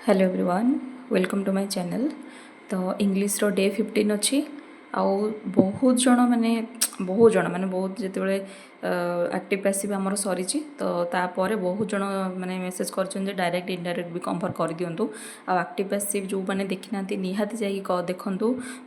Hello everyone welcome to my channel. तो English रो day 15 अच्छी आउ बहुत जन माने बहुत जिते एक्टिव पैसिव आमर सरी तो तापर बहुत जन माने मेसेज कर डायरेक्ट इनडायरेक्ट भी कन्फर्म कर दिंतु। आक्टिव पैसिव जो मैंने देखी ना निहाती जा देखूँ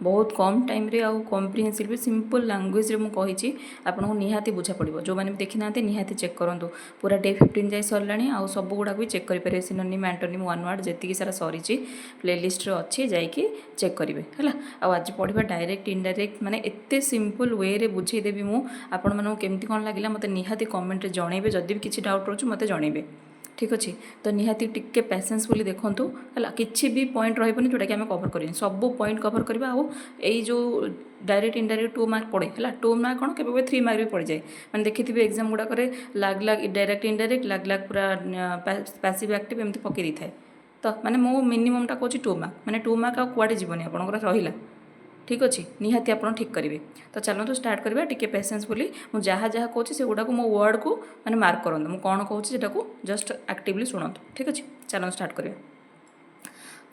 बहुत कम टाइम रे आउ कम्प्रिहेंसिव भी सिंपल लैंग्वेज रे मुझे आपको निहाती बुझा पड़ो। जो मैंने देखी ना निहाती चेक करूँ पूरा डे 15 जाए सरला आउ सब गुड़ा भी चेक करेंगे सिनोनिम एंटोनिम वन वर्ड जी सारा सरी प्लेलिस्ट अच्छी जाकि चेक करेंगे है। आज पढ़ा डायरेक्ट इनडायरेक्ट माने एते सिंपल वे रे बुझेदेवी मु आपण मानू केमती कौन लगे मत निहाती कमेंट जनइबे जदि भी किसी डाउट रोच मत जनइबे ठीक अच्छे। तो निहाती टिके पेसेंस बोली देखूँ है कि भी पॉइंट रही जोटा कि आम कवर कर सब पॉइंट कवर करवा आई जो डायरेक्ट इनडायरेक्ट 2 मार्क पड़े है 2 मार्क कौन के 3 मार्क भी पड़ जाए मैंने देखी एग्जाम गुड़ाक लाग लाग डायरेक्ट इनडायरेक्ट लाग लाग पूरा पैसिव एक्टिव एमती पकई दी थाए। तो माने मो मिनिममटा कहूँ 2 मार्क माने 2 मार्क आुआड़े जीवन आपंकर रहा ठीक अच्छे निहाती आप ठीक करेंगे। तो चलते स्टार्ट करवा टिके पेसेंस बोली मुझे जहाँ जहाँ कहूँ से गुड़ाक मो वर्ड को मैंने मार्क करूँ मुझे कौन कहूँ से जस्ट एक्टिवली शुणु ठीक अच्छे। चलो स्टार्ट करिए।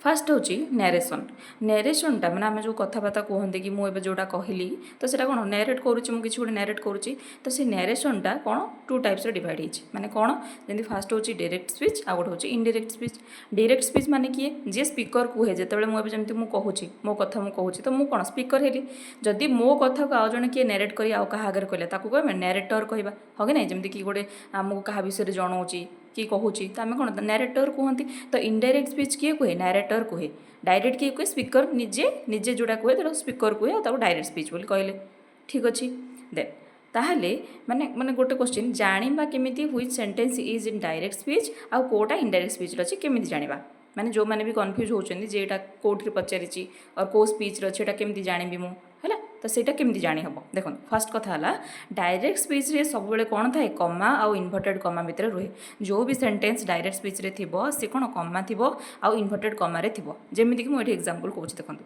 फास्ट हूँ नरेसन नरेसनटा मैंने आम जो कथबार्ता कहते कि मुझे जोटा कहली तो सेटा कौन नरेट करुच्ची मुझे किसी गोटे नरेट करुच्ची तो से नरेसनटा कौन 2 टाइप्स डिवाइड होती माने कौन जमी फास्ट हूँ डायरेक्ट स्पीच आउ गोटे हूँ इनडायरेक्ट स्पीच। डायरेक्ट स्पीच माने किए जी स्पीकर कहे जिते मुझे जमी मुझे मो कथा मुझे कहूँ तो मुझे कौन स्पीकर हेली जदि मो कथा को आउ जड़े किए नरेट कर क्या आगे कहला कह नरेटर कहवा हाँ कि ना जमी कि गोटे आमको क्या विषय जनाऊँगी कि कहूँ तो आम कौन नरेटर कहती। तो इनडायरेक्ट स्पीच किए कहे नरेटर कहे डायरेक्ट किए कहे स्पीकर निजे निजे जोड़ा कहे तो स्पीकर कहे और डायरेक्ट स्पीच बोली कहले ठीक अच्छे। देन ताहले माने माने गोटे क्वेश्चन जानिबा केमिति which sentence is in direct speech आउ कोटा इनडायरेक्ट स्पीच अच्छे केमिति जानिबा माने जो मैंने भी कन्फ्यूज होचंदी जे एटा कोठी पचारिची और को स्पीच रे एटा केमिति जानिबी मु है तो सेटा केमिति जानी हबो। देखो फर्स्ट कथा है डायरेक्ट स्पीच रे सब बेले कौन थाए कमा आउ इन्वर्टेड कमा भितर रुहे जो भी सेंटेंस डायरेक्ट स्पीच रे थिबो से कौन कमा थिबो आउ इन्वर्टेड कमा रे थिबो जेमिति कि मु एठी एग्जांपल कहूँ देखो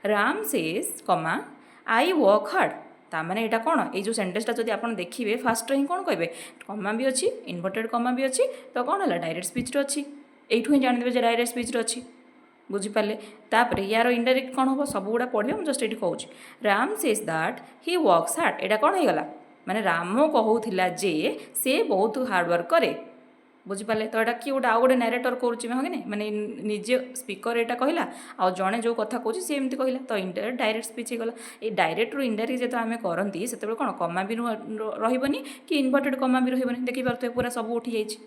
राम सेज कमा आई वर्क हार्ड ताने यहाँ कौन ये सेंटेंसटा जब आप देखिए फास्ट ही कौन कहे कमा भी अच्छी इन्वर्टेड कमा भी अच्छी तो कौन है डायरेक्ट स्पीच अच्छी यू ही जानते डायरेक्ट स्पीच अच्छी बुझिपारे। तापर यार इनडायरेक्ट कौन हम सब गुड़ा पढ़े मुझे जस्ट ये कहूँ Ram says that he works hard यहाँ कौन होगा माने राम कहूला जे से बहुत हार्डवर्क करे बुझिपारे। तो यहाँ किए गोटे आउ गोटे नारेटर करुच्ची हाँ कि नहीं माने निजे स्पीकर यहाँ कहला आ जड़े जो कथा कहूँ सी एमती कहला तो इनडायरेक्ट डायरेक्ट स्पीच होगा ये डायरेक्ट रू इनडायरेक्ट जो आम करती से कौन कमा भी रही कि इन्वर्टेड कमा भी रही देखिए पूरा सब उठी जाइए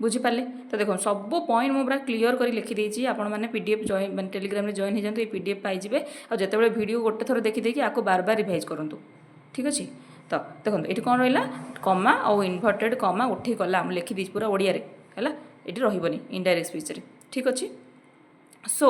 बुझिपारे। तो देखो सब पॉइंट मुझे पूरा क्लीयर कर लिखिदी आपण मैंने पीडीएफ जॉइन मैंने टेलीग्राम जॉइन हो जाते पीडीएफ पाइबे और जिते वीडियो गोटे थर देखिदेकि आपको बार बार रिवाइज करूँ ठीक अच्छे। तो देखो ये कौन रहा कमा और इन्वर्टेड कमा उठी गला लिखिदी पूरा ओडिया है ये रही इनडायरेक्ट स्पीच ठीक अच्छे। सो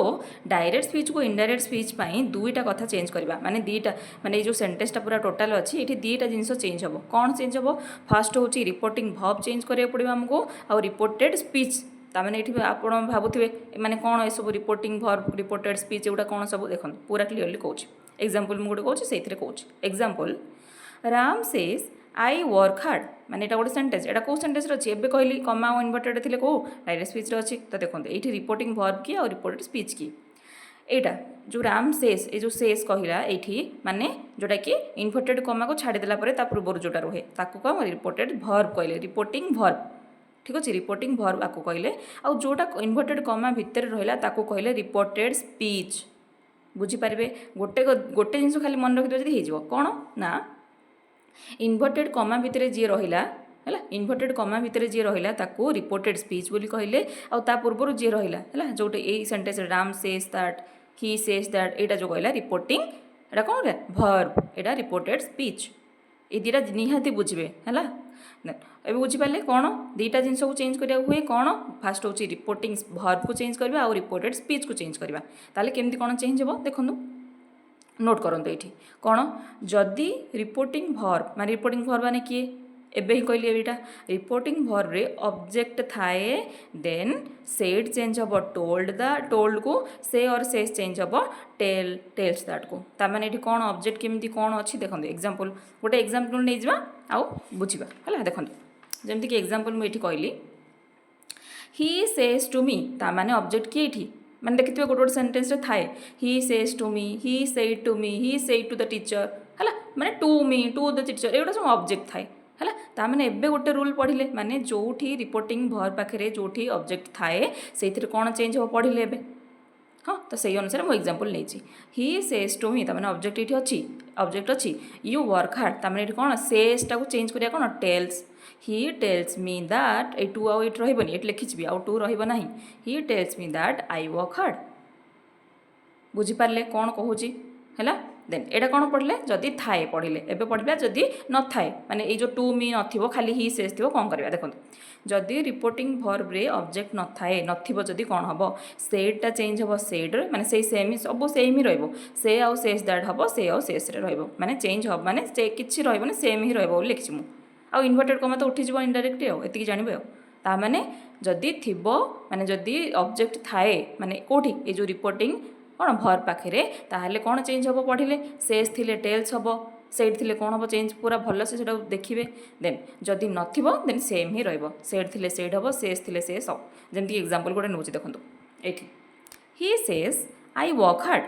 डायरेक्ट स्पीच को इनडायरेक्ट स्पीच दुईटा कथा चेंज करवा माने दीटा माने जो सेंटेंसटा पूरा टोटाल अच्छी ये दीटा जिनस चेंज हम कौन चेंज हम फास्ट हूँ रिपोर्टिंग भर्ब चेंज करा पड़ो आमको आउ रिपोर्टेड स्पीच ताने ये आप भावुए माने कौन ये सब रिपोर्टिंग भर्ब रिपोर्टेड स्पीच एगुटा कौन सब देखो पूरा क्लीयरली कहूँ एग्जांपल मुझे गोटे कहूँ से कहूँ example Ram says I work hard माने ये गोटे सेंटेंस एटा कौ सेंटेंस अच्छी एवं कहली कमा और इन्वर्टेड थे कौ डायरेक्ट स्पीच अच्छी। तो देखो ये रिपोर्टिंग भर्ब की और रिपोर्टेड स्पीच की एटा जो राम सेज ये जो सेज कहला ये माने जोटा कि इन्वर्टेड कमा को छाड़देला पूर्व जोटा रुहे ताकू कौन रिपोर्टेड भर्ब कहले रिपोर्टिंग भर्ब ठीक अच्छे रिपोर्टिंग भर्ब आपको कहले आउ जोटा इन्वर्टेड कमा भितर रहा कहले रिपोर्टेड स्पीच बुझीपारे। गोटे गोटे जिन खाली मन रखिद हो कौन ना इन्वर्टेड कमा भितर जी रहा है इन्वर्टेड कमा भितर जी रहा ताकू रिपोर्टेड स्पीच बोली कहले आउ ता पूर्व जी रहा है जोटे यही sentence Ram says that he says that यहाँ जो कहला रिपोर्टिंग एटा कौन भर्ब एटा रिपोर्टेड स्पीच ये दीटा निहाती बुझे है ए बुझीपारे कौन दीटा जिन को चेंज करा हुए कौन फास्ट हूँ रिपोर्टिंग भर्ब को चेंज करवा आउ रिपोर्टेड स्पीच को चेंज करवा ताले केमती कौन चेंज हो देखो नोट करते ये कौन जदि रिपोर्टिंग भर्ब माने रिपोर्टिंग भर्ब माने किए एबे ही कहली एटा रिपोर्टिंग भर्ब रे ऑब्जेक्ट थाए देन सेड चेंज हम टोल्ड द टोल्ड को से और से चेंज हम टेल टेल्स दैट को ता माने ये कौन ऑब्जेक्ट केमती कौन अच्छी देखो एग्जांपल गोटे एग्जांपल नहीं जावा आउ बुझिबा है देखो जमती कि एग्जांपल मुझे कहली ହି ସେଜ୍ ଟୁ ମି ତା ମାନେ ଅବଜେକ୍ଟ କିଏ ଏଠି ମାନେ ଦେଖିଥିବେ ଗୋଟେ ଗୋଟେ ସେଣ୍ଟେନ୍ସରେ ଥାଏ ହି says two me he said to me he said to the teacher ହେଲା ମାନେ ଟୁ ମି ଟୁ ଦ ଟିଚର ଏଗୁଡ଼ା ସବୁ ଅବଜେକ୍ଟ ଥାଏ ହେଲା ତାମାନେ ଏବେ ଗୋଟେ ରୁଲ୍ ପଢ଼ିଲେ ମାନେ ଯେଉଁଠି ରିପୋର୍ଟିଂ ଭର୍ ପାଖରେ ଯେଉଁଠି ଅବଜେକ୍ଟ ଥାଏ ସେଇଥିରେ କ'ଣ ଚେଞ୍ଜ ହେବ ପଢ଼ିଲେ ଏବେ हाँ तो से अनुसार मुझे एग्जांपल नहीं ही सेज टू मी तमें ऑब्जेक्ट ये अच्छी ऑब्जेक्ट अच्छी यू वर्क हार्ड तमें ये कौन सेज टाक चेंज करिया कौन tells he tells me that ए टू आउ ये रही ये लिखी आउ टू रही he tells me that I work hard बुझीपारे कौन कहूँ है देन एटा कौन पढ़ले जदि थाए पढ़ले एवं पढ़ा जदि न थाए माने ये जो टू मी न खाली ही सेज थी कौन करवा देखो जदि रिपोर्टिंग भर्ब रे ऑब्जेक्ट न थाए नथिबो जदि कौन हम सेटा चेंज हम सेड माने से सेम ही सब सेम ही रहिबो से आउ सेज दैट हम से आउ सेज रे रहिबो माने चेंज हम माने से किछि रहिबो सेम ही रहिबो लिखछि मु आ इन्वर्टेड कमा तो उठी जिवो इनडायरेक्ट आउ एतिकी जानिबो आउ ता माने जदि थिबो माने जदि ऑब्जेक्ट थाए माने कोठी ए जो रिपोर्टिंग कौन भर पाखे ताहले कौन चेंज हम पढ़ले सेज थिले टेल्स हम सेड थिले कौन हम चेंज पूरा भल से देखिए देन जदि नथिबो देन सेम ही रहिबो सेड थिले सेड हम सेज थिले सेज सब जेमती एग्जांपल गोटे नउछि देखंतु एठी he says I work hard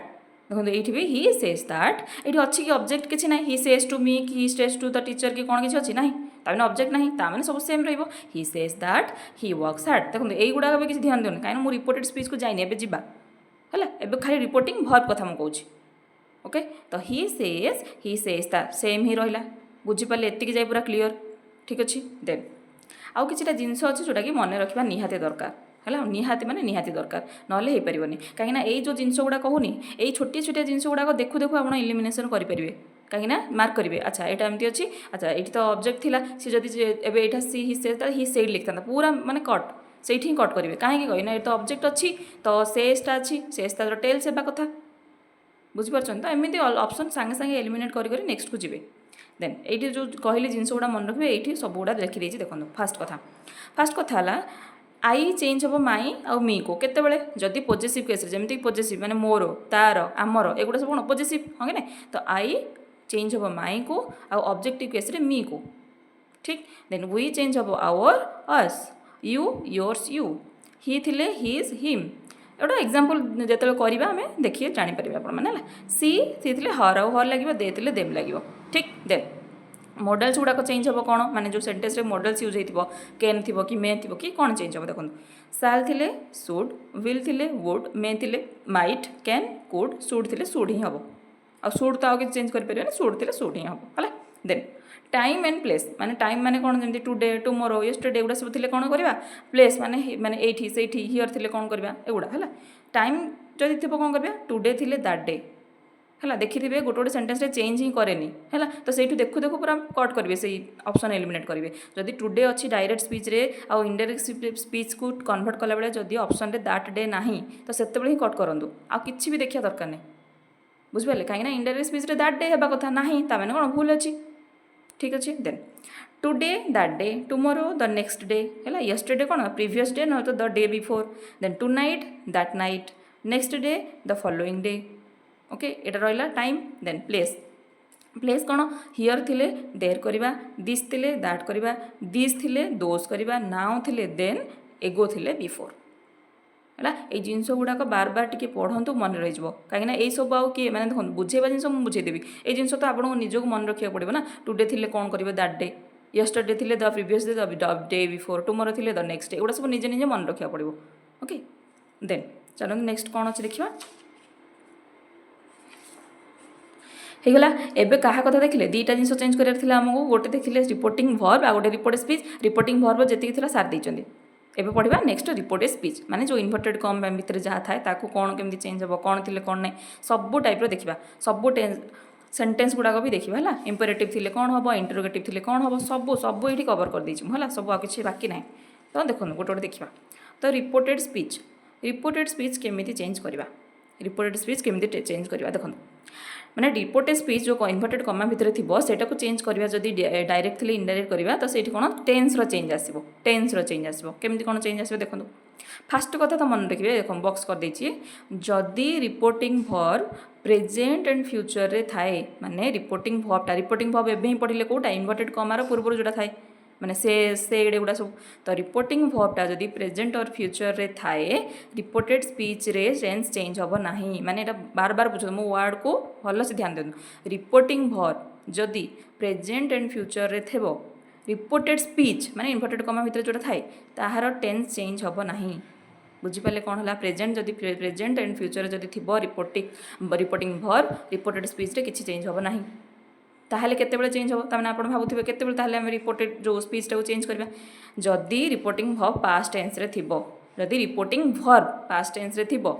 देखो ये भी ही सेज दैट ये अच्छी कि ऑब्जेक्ट किसी ना ही सेज टू मी कि he says to the teacher कि कौन किसी अच्छी ना ताने ऑब्जेक्ट नहीं ताने सब सेम रहिबो he says that he works hard देखो यही गुड़ा भी किसी ध्यान देनी कहीं रिपोर्टेड स्पीच को जाइनी एबे जिबा है खाली रिपोर्टिंग भर्ब कथा मुझे कहूँ ओके तो ही सेज ता सेम ही रहा बुझीपारे एतिक जाए पूरा क्लीयर ठीक अच्छे देन आउ किसी जिनस अच्छे जोटा कि मन रखा निहाती दरकार है निहाती माने निहाती दरकार नहले हो पारनि कहीं यही जो जिनस गुड़ा कहूनी यही छोटिया छोटिया जिनस गुड़ाक देखू देखू आप इलिमिनेसन करेंगे कहीं मार्क करेंगे अच्छा यहाँ एमती अच्छी अच्छा ये तो ऑब्जेक्ट थिला सी जदि एबे एटा सी ही सेड लिखता पूरा माने कट से कट करेंगे कहीं कहना ये तो ऑब्जेक्ट अच्छी तो सेजटा अच्छी सेजटा टेल्स होगा कथा बुझीपार तो एमती ऑप्शन सांगे सांगे एलिमिनेट करी नेक्स्ट को जी देन ये जो कहली जिनस गुड़ा मन रखिए ये सब गुड़ा लिखी देखो फास्ट कथा है आई चेंज हम माई आउ मी को केतबेले जदि पॉजिटिव केस जमी पॉजिटिव माने मोर तार आमर एगुड़ा सब कौन पॉजिटिव हाँ कि ना तो आई चेंज हम माई को आउ ऑब्जेक्टिव केस मी को ठीक देन वी चेंज हम our us you yours you he थिले हिज हिम एटा एग्जांपल जेतेले करबा हमें देखिए जानि परिबे आपण माने सी थिले हर आउ हर लागिबो दे थिले देम लागिबो ठीक देन मॉडल्स गुड़ाक चेंज हम कौन माने जो सेंटेंस रे मॉडल्स यूज होइतिबो कैन थिबो कि मे थिबो कि कौन चेंज हम देखो साल थिले शुड विल थिले वुड मे थिले माइट कैन कुड शुड थिले शुड ही हम आ शुड तो आगे चेंज कर परिबे शुड थिले शुड ही हम हला देन टाइम एंड प्लेस माने टाइम माने कौन जमी टुडे टुमोरो येस्टरडे एगुड़ा सब थिले कौन करवा प्लेस माने माने एठी सेठी हियर थिले कौन करवा एगुड़ा हला टाइम जदि थिबो कौन करवा टुडे थिले दैट डे है देखिथे गोटे गोटे सेंटेंस चेंज ही कैनि है तो सही देखू देखू पूरा कट करेंगे से ऑप्शन एलिमिनेट करेंगे जदि टुडे अच्छी डायरेक्ट स्पीच रे आउ इनडायरेक्ट स्पीच को कन्वर्ट कला बेले जदि ऑप्शन रे दैट डे नाही तो सेते ही कट करूँ आ किसी भी देखा दरकार नहीं बुझिपारे कहीं इनडायरेक्ट स्पीच रे दैट डे हेबा कथा नाही ताने कौन भूल अच्छी ठीक अच्छे then today that day tomorrow the next day है येस्टरडे कौन प्रीवियस डे न तो the day before then tonight that night next day the following day okay एटा रहा टाइम देन प्लेस प्लेस कौन हियर थिले देर करवा this थिले दैट करवा दिस थिले दोज करवा नाउ थिले देन एगो थिले बिफोर है ये जिनस गुड़ाक बार बार टी पढ़ु मन रही कहीं यही सब आउ किए मैंने देखो बुझेबा जिन मुझे बुझेदेवी ये जिन तो आपको निजक मन रखा पड़ो ना टुडे थिले कौन करेंगे दैट डे येस्टरडे थिले the previous day the day before tomorrow थिले द नेक्स्ट डे एगुड़ा सब निजे निजे मन रखा पड़ो ओके देन चलो नेक्स्ट कौन अच्छे देखा होगला एवं क्या कथा देखिले दुईटा जिन चेंज करमको गोटे देखिले रिपोर्टिंग भर्ब आ गोटे रिपोर्टेड स्पीच रिपोर्टिंग भर्ब जी सार देते एवं पढ़ा नेक्स्ट रिपोर्टेड स्पीच माने जो इन्वर्टेड कम भितर जहाँ थाए कौन केमती चेंज हम कौन थी कौन ना सब टाइप देखा सब सेंटेंस गुड़ाक भी देखा है इंपेरेटिव थिले कौन हम इंटरोगेटिव थिले कौन हम सब सब ये कवर कर देती है सब आ कि बाकी ना तो देखो गोटे गोटे देखा तो रिपोर्टेड स्पीच केमी चेंज करवा रिपोर्टेड स्पीच केमी चेंज करवा देखो मैंने रिपोर्टेड स्पीच जो इन्वर्टेड कमा भितर थी सेटा को चेंज करवा जदि डायरेक्ट थी इनडायरेक्ट करवा तो से कौन टेन्स चेंज आसो टेन्स चेंज आसो केमती कौन चेंज आसो देखो फास्ट कथा तो मन रखिए देख बक्स कर देछि जदि reporting verb present and future रे थाए माने रिपोर्टिंग भर्ब एवं ही पढ़ले कौटा इन्वर्टेड कमार पूर्व जोटा थाए माने से एगुड़ा सब तो रिपोर्टिंग भर्बटा जदि प्रेजेंट और फ्यूचर रे थाए रिपोर्टेड स्पीच रे टेंस चेंज हम ना माने एटा बार बार बुझ मो वर्ड को भल से ध्यान देनु रिपोर्टिंग भर्ब जदि प्रेजेंट एंड फ्यूचर रे थेबो रिपोर्टेड स्पीच माने इन्वर्टेड कमा भितर जोटा थाए ताहार टेंस चेंज हम ना बुझिपारे कौन है प्रेजेंट जदि प्रेजेंट एंड फ्यूचर जदि थी रिपोर्टिंग भर्ब रिपोर्टेड स्पीच रे किसी चेंज हम ना ताहले केतेबेले चेंज हो तमाने आपण भाबुथिबे केतेबेले ताहले हम रिपोर्टेड जो स्पीच टाको चेंज करबा जदि रिपोर्टिंग भर्ब पास्ट टेंस रे थिबो जदि रिपोर्टिंग भर्ब पास्ट टेंस रे थिबो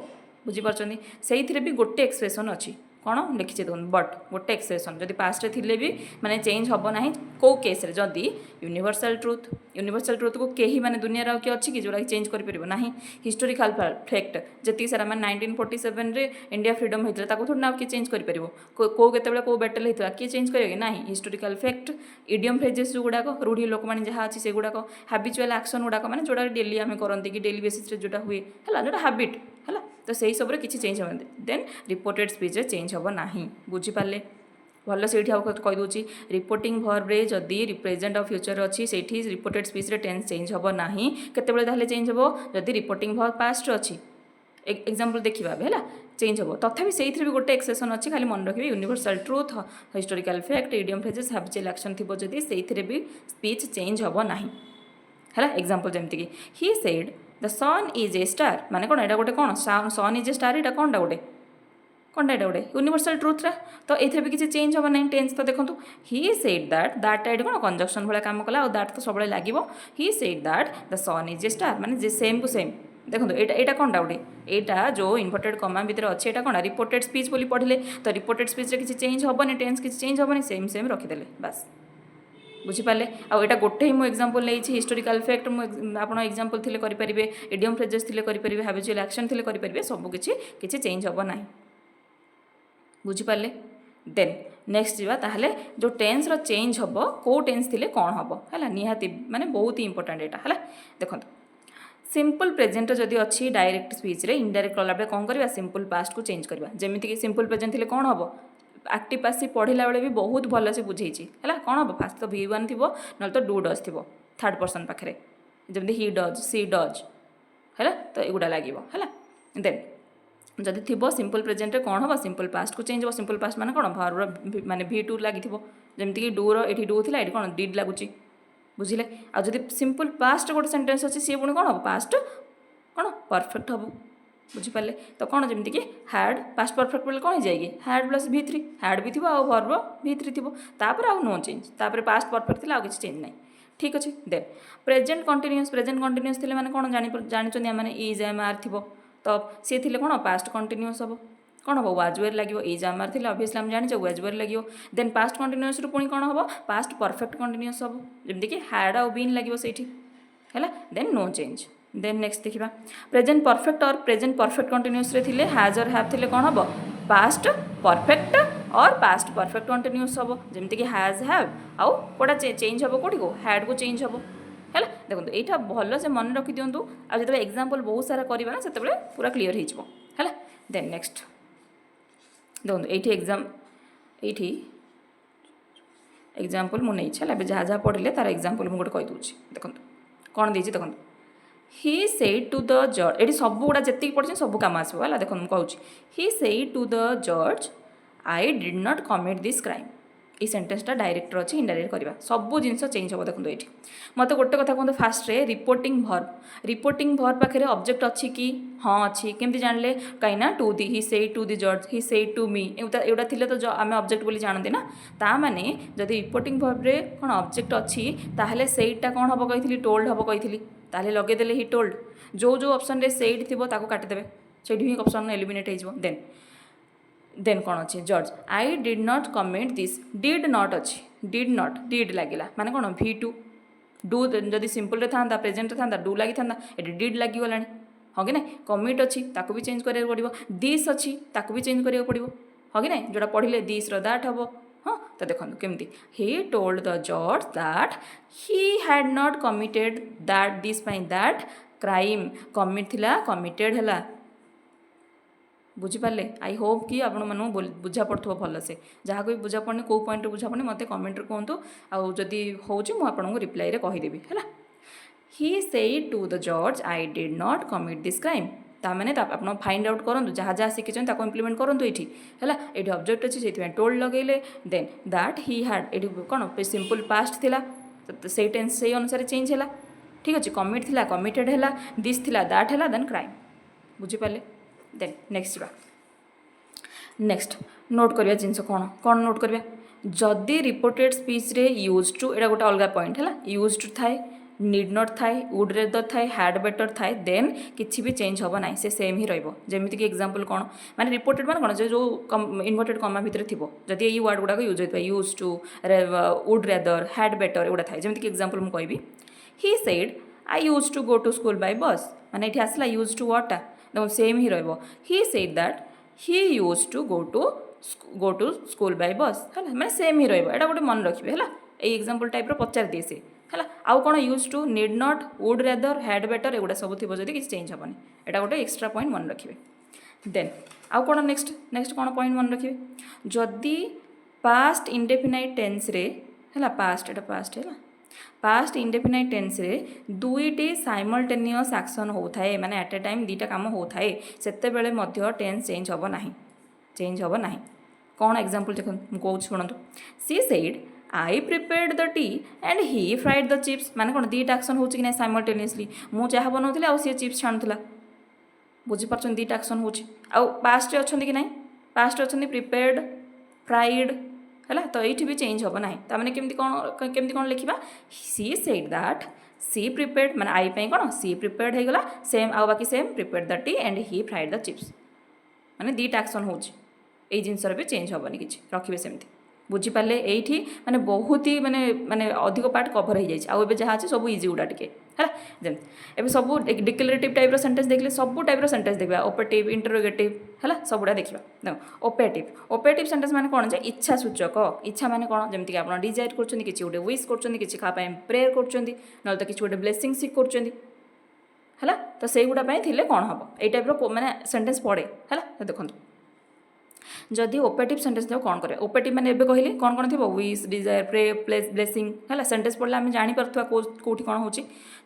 बुझी परछनी सेहिथिरे भी गोटे एक्सप्रेशन अछि कौन लिखिचे देखो बट गोटे एक्सप्रेशन जदि पास्ट रे थिले भी माने चेंज हम ना कौ केस रे जदि यूनिवर्सल ट्रुथ को केही माने दुनिया रे कि अछि कि जोरा चेंज करि परिबो नाही हिस्टोरिकल फैक्ट जति सारा माने 1947 रे इंडिया फ्रीडम होइतला ताको थोड़ी ना कि चेंज करि परिबो को केतेबेले को बैटल होइतला कि चेंज करियो कि नाही हिस्टोरिकल फैक्ट इडियम फ्रेजेस जो गुडा को रूढ़ी लोक माने जहा अछि से गुडा को हैबिचुअल एक्शन गुडा को माने जोडा डेली हम करंती कि डेली बेसिस रे जोडा हुए हला जोडा हैबिट हला तो सही सब रे किछि चेंज हम देन रिपोर्टेड स्पीच रे चेंज हम नाही बुझी पाले भल से कही दूसरी रिपोर्टिंग भर्ब रे जदि प्रेजेंट और फ्यूचर अच्छी से रिपोर्टेड स्पीच रे टेंस चेंज हम ना केते चेंज हम जदि रिपोर्टिंग भर्ब पास्ट अच्छी एग्जांपल देखा है चेंज हम तथापि से भी गोटे एक्सेप्शन अच्छी खाली मन रखिए universal truth historical fact idiom phrases habitual action थी जदि से भी स्पीच चेंज हम ना है एग्जांपल जमती he said the sun is a star माने कौन एटा गोटे कौन सन इज ए स्टार एटा कौनटा गोटे कौनटा एटा गोटे यूनिवर्सल ट्रुथ रा तो ये भी किसी चेंज हम ना टेंस तो देखो ही सेड दैट ये कौन कंजक्शन भाया काम कला और दैट तो सब लगे he said that the sun is a star माने जे सेम टू सेम देखो एटा कौनटा गोटे एटा जो इन्वर्टेड कमा भितर अच्छे एटा कौन रिपोर्टेड स्पीच बोली पढ़ले तो रिपोर्टेड स्पीच किसी चेंज हेनी टेंस किसी चेंज हेनी सेम रखिदेले बस बुझीपारे आउ एटा गोटे ही मुझे एग्जांपल नहीं हिस्टोरिकल फैक्ट आप एग्जांपल थिले करेंगे इडियम फ्रेजेस थिले करेंगे हैबिचुअल एक्शन थिले करेंगे सब किसी चेंज हम ना बुझीपारे देन नेक्स्ट जीवा ताहले जो टेंस रो चेंज हम कौ टेंस थिले कौन हम है निहाती माने बहुत ही इंपोर्टेंट एटा है देखो सिंपल प्रेजेंट जदि अच्छी डायरेक्ट स्पीच रे इनडायरेक्ट कला बेले कौन करवा सिंपल पास्ट को चेंज करवा जमीती कि सिंपल प्रेजेंट थिले कौन हम एक्टिव पासिव पढ़ला बेले भी बहुत भल से बुझे है कौन हम फास्ट तो V1 थी ना तो डू डज थी थर्ड पर्सन पाखे जमी ही डज सी डज है तो एगुड़ा लगे है देन जदि थी सिंपल प्रेजेंट रे कौन हम सिंपल पास्ट को चेंज हो सिंपल पास्ट माने कौन भर्ब माने V2 लगी जमीती कि डू री डू थी ये कौन डिड लगुच बुझिले आ जदि सिंपल पास्ट गोटे सेंटेंस अच्छी सी पुणी कौन हम पास्ट कौन परफेक्ट हम बुझीपारे तो कौन जमीती कि हैड पास्ट परफेक्ट बोले कौन हो जाएगी हैड प्लस V3 हैड भी थी भर्ब V3 थी तापर आउ नो चेंज तापर पास्ट परफेक्ट थी किसी चेंज ना ठीक अच्छे देन प्रेजेंट कंटिन्यूअस थे मैंने कौन जानी मैंने इज एम आर थी तो सी थे कौन पास्ट कंटिन्यूअस हम कौन हम वाजवेयर लगे इज एम आर थे ऑब्वियसली हम जाने वाजवेयर लगे देन पास्ट कंटिन्यूअस पुणी कौन हम पास्ट परफेक्ट कंटिन्यूअस हम जमीती कि हैड आउ बीन लगे से है then no change then next देखा प्रेजेंट परफेक्ट और प्रेजेंट परफेक्ट कंटिन्यूअस रे थिले हैज और हैव थिले कौन हम पास्ट परफेक्ट और पास्ट परफेक्ट कंटिन्यूअस हम जमीती कि हैज हैव आउ कोटा चेंज हम कौटी को हैड को चेंज हम है देखो यहाँ भल से मन रखी दिंतु आज एग्जांपल बहुत सारा करवा ना से पूरा क्लीयर हो देन नेक्स्ट देखो ये एग्जाम ये एग्जांपल मुझे है जहाँ जहाँ पढ़ले तार एग्जांपल मुझे कही दूसरी देखो कौन देती देखो ही सेड टू द जज ये सब गुड़ा जी पढ़े सब कम आसो है देखो मुझे ही सेड टू द जज I did not commit this crime ये सेंटेंसटा डायरेक्टर अच्छी इनडायरेक्ट करवा सब जिन चेंज हम देखो ये मत गोटे कथा कहते फास्ट रे रिपोर्टिंग भर्ब पाखे ऑब्जेक्ट अच्छी कि हाँ अच्छी केमती जानले कहीं to the he said to the जज ही सेड टू मी एटा थिले तो आम ऑब्जेक्ट बोली जानते ना ता माने जदि रिपोर्टिंग भर्ब रे कौन ऑब्जेक्ट अच्छी ताहले सेडटा कौन हम कही टोल्ड हम कही ताहले लगेदेले ही टोल्ड जो जो ऑप्शन रे सेड थी काटिदेवे से ऑप्शन एलिमिनेट हो देन कौन अच्छे जज I did not commit this did not अच्छी डिड लगे माने कौन V2 डू जदि सिंपल था प्रेजेंट था डू लगी था ये डिड लगिगला हाँ कि ना कमिट अच्छी ताकू भी चेंज करा पड़ो दिस अच्छी ताकू भी चेंज करा पड़ो हाँ कि ना जोटा पढ़ले दिस दैट हम हाँ तो देखो केमती ही टोल्ड द जज that he had not committed that this that crime commit थिला कमिटेड है बुझीपारे आई होप कि आपण मन बुझा पड़ो भलसे जहाँ को भी बुझा पड़नी कौ पॉइंट बुझा पड़नी मत कमेंट कहतु आदि हूँ मुझे रिप्लाई कहीदेवी है ही सेड टू द जज I did not commit this crime ताने आप फाइंड आउट करूँ जहाँ जहाँ शिखी इम्प्लीमेंट करूँ ये है ऑब्जेक्ट अच्छी से टोल्ड लगे देन दैट ही हैड ये कौन सिंपल पास्ट थिला से टेन्स से अनुसार चेंज है ठीक अच्छे कमिट थिला कमिटेड है दिस थिला दैट है देन क्राइम बुझीपारे देन नेक्स्ट जा नेक्स्ट नोट करवा जिनस कौन कौन नोट करवा जदि रिपोर्टेड स्पीच रे यूज टू एटा गोटे अलग पॉइंट है यूज टू थाए नीड नॉट थाए वुड रेदर थाए हैड बेटर थाए देन किसी भी चेंज हम ना से सेम ही रही कि एग्जांपल कौन माने रिपोर्टेड मान कौन जो इनवर्टेड कमा भितर थी जदि ये वर्ड गुड़ाक यूज होता है use to would rather had better एगुड़ा थाए जमीक एग्जांपल मुझे कहबी he said I use to go to school by bus माने ये आसला यूज टू वर्डटा देखो same he he said that he use to go to school by bus है मैंने सेम ही रहा गोटे मन रखिए है ये एग्जांपल टाइप पचार दिए सी है आउ कौन use to need not would rather had better एगुड़ा सब थी जब किसी चेंज हेनी यहाँ गोटे एक्सट्रा पॉइंट मन रखिए देन आउ कौन नेक्स्ट नेक्स्ट कौन पॉइंट मन रखिए जदि पास्ट इंडेफिनाइट टेन्स रे है पास्ट एटा पास्ट है पास्ट इंडेफिनाइट टेन्स रे दुईटी साइमल्टेनियस एक्शन होता है माने एट ए टाइम दीटा काम होता है सेते बेले मध्य टेन्स चेंज हम ना कौन एग्जांपल देख मुझे शुणु she said I prepared the T and he fried the chips माने कौन दीटा एक्शन हो कि ना साइमल्टेनियसली मु चाह बनाऊली आउ सी चिप्स छाणुला बुझीपार दीटा एक्शन हो पास्ट अच्छा कि ना पास्ट अच्छा प्रिपेयर्ड फ्राइड है तो ये भी चेंज हम ना तमें केमती कौन लिखा she said that she prepared माने आई पे कौन सी प्रिपेयर्ड हो गला सेम आउ बाकी same prepared the T and he fried the chips माने दीटा एक्शन हो जिनसर भी चेंज हेनी कि रखिए सेमती बुझीपारे ये माने बहुत ही माने माने अधिक पार्ट कभर हो जाए आउ जहाँ अच्छे सब इजी गुड़ा टे है एवं सब डिक्लेरेटिव टाइप सेंटेंस देखले सब टाइप सेंटेंस देखा ऑपरेटिव इंटरोगेटिव है सबुड़ा देखा देख ऑपरेटिव सेंटेंस माने कौन जे इच्छा सूचक इच्छा माने कौन जमीक आप डिजायर कर किसी गोटे विश कर प्रेयर कर तो किसी गोटे ब्लेसिंग सिक कर तो से गुड़ा थी कौन हम ये टाइप माने सेंटेंस पड़े है देखो जदि ऑपरेटिव सेंटेंस देव कौन करें ऑपरेटिव मैंने एबे कहली कौन कौन थी wish desire pray place blessing है सेंटेंस पढ़ले आम जापर कौटी कौन हो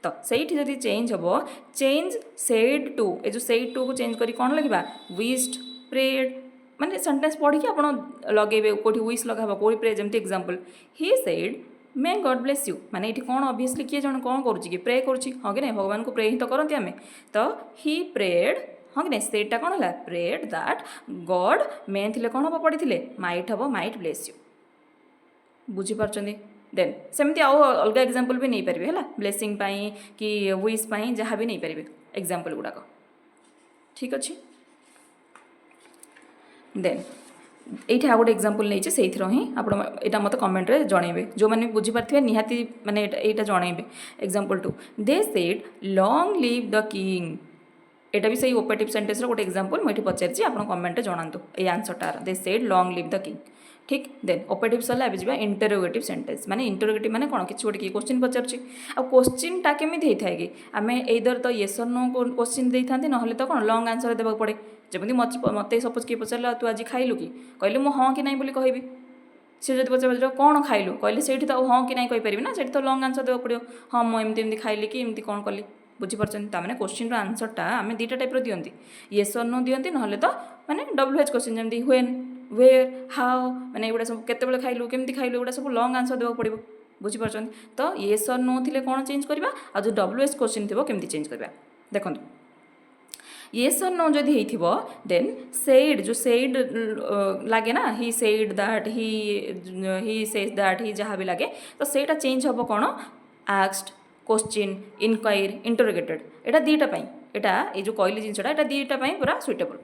तो सही जदि चेंज हम चेंज सेड टू ये जो सेड टू को चेंज करी कौन लगे विश्ड प्रेड माने सेंटेंस पढ़ी आप लगे कौटी विश लगा कौटी प्रे जमी example he said may God bless you माने ये कौन ऑब्वियसली किए जन कौन करुच्ची प्रे करुच्ची हाँ कि नहीं भगवान को प्रे ही तो करते आम तो ही प्रेड हाँ कि नहीं सेटा कौन है प्रेड दैट गॉड मे थे कौन हम पढ़ी हम माइट ब्लेस यू बुझीपार देन सेमती आउ अलग एग्जांपल भी नहीं पारे है ब्लेसिंग कि विश जहाँ भी नहीं पारे एग्जांपल गुड़ाक ठीक अच्छे देन ये आ गोटे एग्जांपल नहीं से ही आप मत कमेंट रे जनइबे जो मैंने बुझीपारे निहाती माने यहाँ जनइबे example 2 they said long live the king एटा भी सही ऑपरेटिव सेंटेंस रो गोटे एग्जांपल मुझे पचारि आप कमेंट जनातु ये आंसरटा they said long live the king ठीक देन ऑपरेटिव सरला अब जा इंटरोगेटिव सेंटेंस माने इंटरोगेटिव माने कौन किसी गोटे क्वेश्चन पचार क्वेश्चनटा केमी होता है कि आम एदर तो येस और नो क्वेश्चन दे था ना तो कौन लॉन्ग आंसर देवाक पड़े जमी मत सपोज किए पचारा तू आज खाइलु कि कहले मुझे हाँ कि ना बोली कहबी सी जब पचार कौन खाइलु कहले से तो हाँ कि ना कहीपर ना से तो लॉन्ग आंसर देवाक पड़ो हाँ मुझे खाइली कि एमती कौन कली बुझीपार मैंने क्वेश्चन आंसरटा आम दुईटा टाइप दिखती येस और नो दिखती ना तो मैंने WH क्वेश्चन जमी व्हेन वेयर हाउ मैंने एगुड़ा सब केतबेले खाइलु केमती खाइलु एगुड़ा सब लॉन्ग आंसर देवाक पड़ो बुझीपार तो येस और नो थे कौन चेंज करवा आ जो WH क्वेश्चन थी केमती चेंज करवा देखो येस और नो जदि होइथिबो देन सेड जो सेड लगे ना ही said that he says that he जहाँ भी लगे तो सेटा चेंज हम कौन आस्क्ड क्वेश्चन इनक्वायर इंटरोगेटेड एटा दीटा यहाँ ये जो कहली जिनसा यहाँ दीटा पूरा सुइटेबल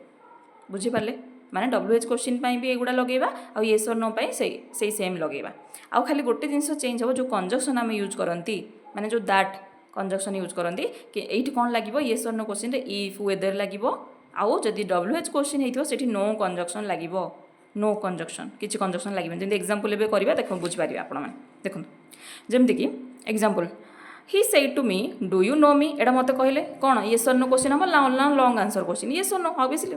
बुझीपारे माने WH क्वेश्चन भी एगुड़ा लगेगा आ येस और नो से सेम लगेगा आउ खाली गोटे जिनस चेंज हम जो कंजक्शन आम यूज करती माने जो दैट कंजक्शन यूज करती कि ये कौन लगे येस और नो क्वेश्चन इफ वेदर लगे आउ जदि WH क्वेश्चन होती से नो कंजक्शन लगे नो कंजक्शन किसी कंजक्शन लगे जमी एग्जांपल करवा देख बुझीपारे आप देखो जमीक एग्जांपल হি ସେଇड ଟୁ ମି ଡୁ ୟୁ ନୋ ମି ଏଇଟା ମୋତେ କହିଲେ କ'ଣ ୟେସ୍ ଅର୍ ନୋ କ୍ୱେଶ୍ଚିନ୍ ହେବ ନା long answer question Yes or no obviously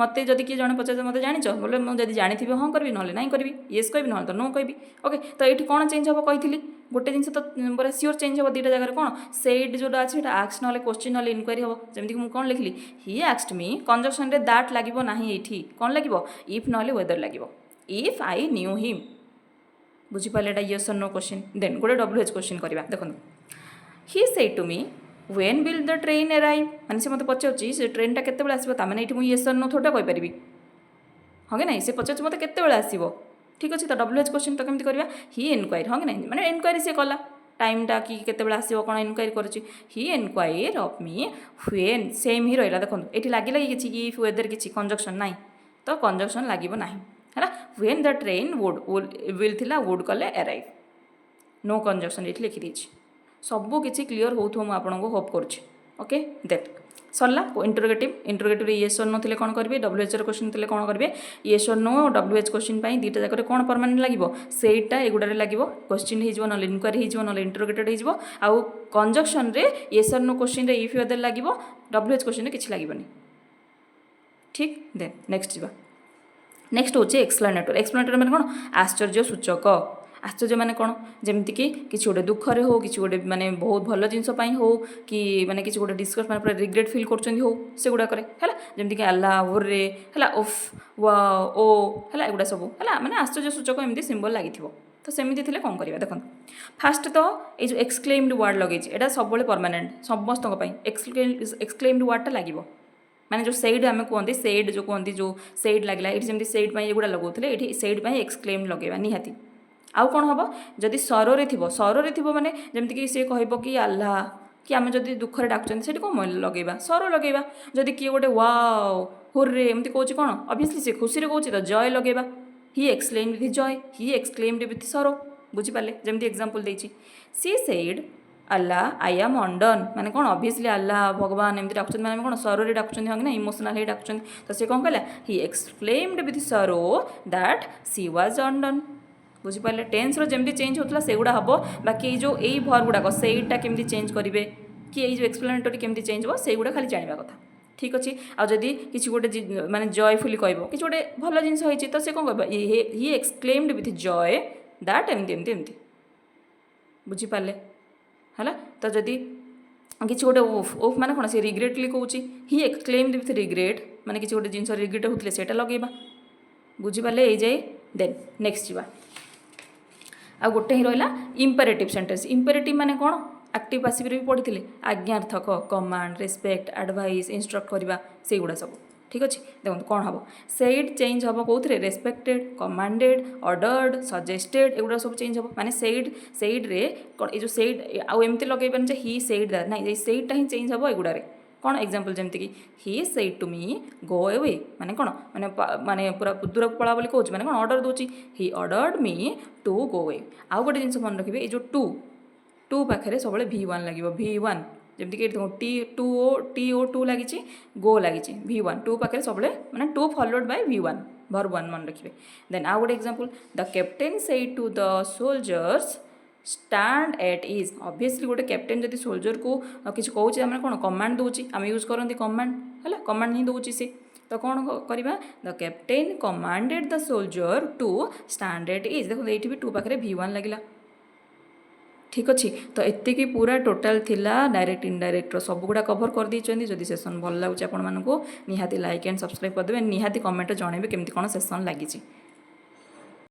ମୋତେ ଯଦି କିଏ ଜଣେ ପଚାରେ ମୋତେ ଜାଣିଛ ବୋଲେ ମୁଁ ଯଦି ଜାଣିଥିବି ହଁ କରିବି ନହେଲେ ନାହିଁ କରିବି ୟେସ୍ କହିବି ନହେଲେ ତ ନୋ କହିବି ଓକେ ତ ଏଇଠି କ'ଣ ଚେଞ୍ଜ ହେବ କହିଥିଲି ଗୋଟେ ଜିନିଷ ତ ପୁରା ସିଓର ଚେଞ୍ଜ ହେବ ଦୁଇଟା ଜାଗାରେ କ'ଣ ସେଇଡ୍ ଯେଉଁଟା ଅଛି ସେଇଟା ଆକ୍ସ ନହେଲେ କ୍ୱେଶ୍ଚିନ୍ ନହେଲେ ଇନକ୍ୱାରି ହେବ ଯେମିତିକି ମୁଁ କ'ଣ ଲେଖିଲି ହି ଆକ୍ସଡ୍ ମି କଞ୍ଜକ୍ସନ୍ରେ ଦ୍ୟାଟ୍ ଲାଗିବ ନାହିଁ ଏଇଠି କ'ଣ ଲାଗିବ ଇଫ୍ ନହେଲେ ୱେଦର୍ ଲାଗିବ ଇଫ୍ ଆଇ ନ୍ୟୁ ହିମ୍ ବୁଝିପାରିଲେ ଏଇଟା yes or no question then ଗୋଟେ WH କ୍ୱେଶ୍ଚିନ୍ କରିବା ଦେଖନ୍ତୁ he said to me when will the train arrive ମାନେ ସେ ମୋତେ ପଚାରୁଛି ସେ ଟ୍ରେନ୍ଟା କେତେବେଳେ ଆସିବ ତାମାନେ ଏଇଠି ମୁଁ ୟେସ୍ ଅର୍ ନୋ ଥୋଡ଼ା କହିପାରିବି ହଁ କି ନାହିଁ ସେ ପଚାରୁଛି ମୋତେ କେତେବେଳେ ଆସିବ ଠିକ୍ ଅଛି ତ WH କ୍ୱେଶ୍ଚିନ୍ ତ କେମିତି କରିବା ହି ଏନକ୍ୱାରି ହଁ କି ନାହିଁ ମାନେ ଏନକ୍ୱାରି ସେ କଲା ଟାଇମ୍ଟା କି କେତେବେଳେ ଆସିବ କ'ଣ ଏନକ୍ୱାରି କରୁଛି ହି ଏନକ୍ୱାର ଅଫ୍ ମି ହ୍ୱେନ୍ ସେମ୍ ହିଁ ରହିଲା ଦେଖନ୍ତୁ ଏଠି ଲାଗିଲା କି କିଛି ଇଫ୍ ୱେଦର୍ କିଛି କଞ୍ଜକ୍ସନ୍ ନାହିଁ ତ କଞ୍ଜକ୍ସନ୍ ଲାଗିବ ନାହିଁ ହେଲା ହ୍ୱେନ୍ ଦ ଟ୍ରେନ୍ ୱିଲ୍ ଥିଲା ୱୁଡ୍ କଲେ ଏରାଇଭ୍ ନୋ କଞ୍ଜକ୍ସନ୍ ଏଠି ଲେଖିଦେଇଛି ସବୁ କିଛି କ୍ଲିଅର୍ ହେଉଥିବ ମୁଁ ଆପଣଙ୍କୁ ହୋପ୍ କରୁଛି ଓକେ ଦେନ୍ ସରିଲା ଇଣ୍ଟରୋଗେଟିଭ୍ରେ ୟେସ୍ ଅର୍ ନୋ ଥିଲେ କ'ଣ କରିବେ WHର କ୍ୱେଶ୍ଚିନ୍ ଥିଲେ କ'ଣ କରିବେ Yes or no WH question ପାଇଁ ଦୁଇଟା ଜାଗାରେ କ'ଣ ପରମାନେଣ୍ଟ ଲାଗିବ ସେଇଟା ଏଗୁଡ଼ାରେ ଲାଗିବ କ୍ୱେଶ୍ଚିନ୍ ହେଇଯିବ ନହେଲେ ଇନକ୍ୱାରି ହେଇଯିବ ନହେଲେ ଇଣ୍ଟରୋଗେଟେଡ୍ ହେଇଯିବ ଆଉ କଞ୍ଜକ୍ସନ୍ରେ ୟେସ୍ ଅର୍ ନୋ କ୍ୱେଶ୍ଚିନ୍ରେ ଇଫ୍ ୱେଦର୍ ଲାଗିବ WH କ୍ୱେଶ୍ଚିନ୍ରେ କିଛି ଲାଗିବନି ଠିକ୍ ଦେନ୍ ନେକ୍ସଟ ଯିବା ନେକ୍ସଟ ହେଉଛି ଏକ୍ସପ୍ଲାନେଟୋରୀ ମାନେ କ'ଣ ଆଶ୍ଚର୍ଯ୍ୟ ସୂଚକ ଆଶ୍ଚର୍ଯ୍ୟ ମାନେ କ'ଣ ଯେମିତିକି କିଛି ଗୋଟେ ଦୁଃଖରେ ହେଉ କିଛି ଗୋଟେ ମାନେ ବହୁତ ଭଲ ଜିନିଷ ପାଇଁ ହେଉ କି ମାନେ କିଛି ଗୋଟେ ଡିସ୍କସ୍ ମାନେ ପୁରା ରିଗ୍ରେଟ୍ ଫିଲ୍ କରୁଛନ୍ତି ହେଉ ସେଗୁଡ଼ାକରେ ହେଲା ଯେମିତିକି ଆଲ୍ଲା ହୁର୍ରେ ହେଲା ଓଫ୍ ଓ ହେଲା ଏଗୁଡ଼ା ସବୁ ହେଲା ମାନେ ଆଶ୍ଚର୍ଯ୍ୟ ସୂଚକ ଏମିତି ସିମ୍ବଲ୍ ଲାଗିଥିବ ତ ସେମିତି ଥିଲେ କ'ଣ କରିବା ଦେଖନ୍ତୁ ଫାଷ୍ଟ ତ ଏଇ ଯେଉଁ ଏକ୍ସକ୍ଲେମ୍ଡ ୱାର୍ଡ଼ ଲଗେଇଛି ଏଇଟା ସବୁବେଳେ ପରମାନେଣ୍ଟ ସମସ୍ତଙ୍କ ପାଇଁ ଏକ୍ସକ୍ଲେମ୍ଡ ୱାର୍ଡ଼ଟା ଲାଗିବ ମାନେ ଯେଉଁ ସେଇଡ୍ ଆମେ କୁହନ୍ତି ସେଇଡ୍ ଯେଉଁ କୁହନ୍ତି ଯେଉଁ ସେଇଡ୍ ଲାଗିଲା ଏଇଠି ଯେମିତି ସେଇଡ୍ ପାଇଁ ଏଗୁଡ଼ା ଲଗାଉଥିଲେ ଏଇଠି ସେଇଡ୍ ପାଇଁ ଏକ୍ସକ୍ଲେମ୍ଡ ଲଗାଇବା ନିହାତି ଆଉ କ'ଣ ହେବ ଯଦି ସ୍ୱରରେ ଥିବ ମାନେ ଯେମିତିକି ସେ କହିବ କି ଆଲ୍ଲା କି ଆମେ ଯଦି ଦୁଃଖରେ ଡାକୁଛନ୍ତି ସେଠି କ'ଣ ଲଗାଇବା ସ୍ୱର ଲଗାଇବା ଯଦି କିଏ ଗୋଟେ ୱାଓ ହୁର୍ରେ ଏମିତି କହୁଛି କ'ଣ ଅବଭିୟସ୍ଲି ସେ ଖୁସିରେ କହୁଛି ତ ଜୟ ଲଗାଇବା ହି ଏକ୍ସକ୍ଲେମ୍ଡ ୱିଥ୍ ଜୟ ହି ଏକ୍ସକ୍ଲେମ୍ଡ ୱିଥ୍ ସ୍ୱର ବୁଝିପାରିଲେ ଯେମିତି ଏକ୍ଜାମ୍ପଲ୍ ଦେଇଛି ସି ସେଇଡ୍ ଆଲ୍ଲା ଆଇ ଆମ୍ ଅଣ୍ଡନ୍ ମାନେ କ'ଣ ଅବଭିୟସ୍ଲି ଆଲ୍ଲା ଭଗବାନ ଏମିତି ଡାକୁଛନ୍ତି ମାନେ ଆମେ କ'ଣ ସ୍ୱରରେ ଡାକୁଛନ୍ତି ହଁ କି ନା ଇମୋସନାଲ୍ ହେଇ ଡାକୁଛନ୍ତି ତ ସେ କ'ଣ କହିଲା ହି ଏକ୍ସକ୍ଲେମ୍ଡ ୱିଥ୍ ସରୋ ଦ୍ୟାଟ୍ ସି ୱାଜ୍ ଅଣ୍ଡନ୍ ବୁଝିପାରିଲେ ଟେନ୍ସର ଯେମିତି ଚେଞ୍ଜ ହେଉଥିଲା ସେଗୁଡ଼ା ହେବ ବାକି ଏଇ ଯେଉଁ ଏଇ ଭର୍ ଗୁଡ଼ାକ ସେଇଟା କେମିତି ଚେଞ୍ଜ କରିବେ କି ଏଇ ଯେଉଁ ଏକ୍ସପ୍ଲାନେଟୋରୀ କେମିତି ଚେଞ୍ଜ ହେବ ସେଇଗୁଡ଼ା ଖାଲି ଜାଣିବା କଥା ଠିକ୍ ଅଛି ଆଉ ଯଦି କିଛି ଗୋଟେ ମାନେ ଜୟଫୁଲି କହିବ କିଛି ଗୋଟେ ଭଲ ଜିନିଷ ହେଇଛି ତ ସେ କ'ଣ କହିବ ହି ଏକ୍ସକ୍ଲେମ୍ଡ ୱିଥ୍ ଜୟ ଦ୍ୟାଟ୍ ଏମିତି ବୁଝିପାରିଲେ ହେଲା ତ ଯଦି କିଛି ଗୋଟେ ଓଫ୍ ମାନେ କ'ଣ ସେ ରିଗ୍ରେଟଲି କହୁଛି ହି ଏକ୍ସକ୍ଲେମ୍ଡ ୱିଥ୍ ରିଗ୍ରେଟ୍ ମାନେ କିଛି ଗୋଟେ ଜିନିଷ ରିଗ୍ରେଟ୍ ହେଉଥିଲେ ସେଇଟା ଲଗାଇବା ବୁଝିପାରିଲେ ଏଇ ଯାଏ ଦେନ୍ ନେକ୍ସଟ ଯିବା ଆଉ ଗୋଟେ ହିଁ ରହିଲା ଇମ୍ପେରେଟିଭ୍ ସେଣ୍ଟେନ୍ସ ଇମ୍ପେରେଟିଭ୍ ମାନେ କ'ଣ ଆକ୍ଟିଭ୍ ପାସିଭ୍ରେ ବି ପଢ଼ିଥିଲେ ଆଜ୍ଞାର୍ଥକ କମାଣ୍ଡ ରେସ୍ପେକ୍ଟ ଆଡ଼ଭାଇସ୍ ଇନଷ୍ଟ୍ରକ୍ଟ କରିବା ସେଇଗୁଡ଼ା ସବୁ ଠିକ୍ ଅଛି ଦେଖନ୍ତୁ କ'ଣ ହେବ ସେଇଡ୍ ଚେଞ୍ଜ ହେବ କେଉଁଥିରେ ରେସ୍ପେକ୍ଟେଡ୍ କମାଣ୍ଡେଡ୍ ଅର୍ଡ଼ର୍ଡ ସଜେଷ୍ଟେଡ୍ ଏଗୁଡ଼ା ସବୁ ଚେଞ୍ଜ ହେବ ମାନେ ସେଇଡ୍ରେ କ'ଣ ଏଇ ଯେଉଁ ସେଇଡ୍ ଆଉ ଏମିତି ଲଗାଇବାନି ଯେ ହି ସେଇଡ୍ ଦ୍ୟାଟ୍ ନାହିଁ ଏଇ ସେଇଡ୍ଟା ହିଁ ଚେଞ୍ଜ ହେବ ଏଗୁଡ଼ାରେ କ'ଣ ଏକ୍ଜାମ୍ପଲ୍ ଯେମିତିକି ହି ସେଇଡ୍ ଟୁ ମି ଗୋ ଏୱେ ମାନେ କ'ଣ ମାନେ ପୁରା ଦୂରକୁ ପଳା ବୋଲି କହୁଛି ମାନେ କ'ଣ ଅର୍ଡ଼ର ଦେଉଛି ହି ଅର୍ଡ଼ର୍ଡ ମି ଟୁ ଗୋ ଏୱେ ଆଉ ଗୋଟେ ଜିନିଷ ମନେ ରଖିବେ ଏଇ ଯେଉଁ ଟୁ ପାଖରେ ସବୁବେଳେ V1 ଲାଗିବ V1 ଯେମିତିକି ଏଠି TO2 ଲାଗିଛି ଗୋ ଲାଗିଛି V1 ଟୁ ପାଖରେ ସବୁବେଳେ ମାନେ two followed Bai V1 verb 1 ମନେ ରଖିବେ ଦେନ୍ ଆଉ ଗୋଟେ example the captain said to the soldiers stand at ease obviously ଗୋଟେ କ୍ୟାପ୍ଟେନ୍ ଯଦି ସୋଲଜରକୁ କିଛି କହୁଛି ଆମେ କ'ଣ କମାଣ୍ଡ ଦେଉଛି ଆମେ ୟୁଜ୍ କରନ୍ତି କମାଣ୍ଡ ହେଲା କମାଣ୍ଡ ହିଁ ଦେଉଛି ସେ ତ କ'ଣ କରିବା the captain commanded the soldier to stand at ease ଦେଖନ୍ତୁ ଏଇଠି ବି ଟୁ ପାଖରେ V1 ଲାଗିଲା ଠିକ୍ ଅଛି ତ ଏତିକି ପୁରା ଟୋଟାଲ୍ ଥିଲା ଡାଇରେକ୍ଟ ଇନଡାଇରେକ୍ଟର ସବୁଗୁଡ଼ା କଭର୍ କରିଦେଇଛନ୍ତି ଯଦି ସେସନ୍ ଭଲ ଲାଗୁଛି ଆପଣମାନଙ୍କୁ ନିହାତି ଲାଇକ୍ ଆଣ୍ଡ ସବସ୍କ୍ରାଇବ୍ କରିଦେବେ ନିହାତି କମେଣ୍ଟରେ ଜଣାଇବେ କେମିତି କ'ଣ ସେସନ୍ ଲାଗିଛି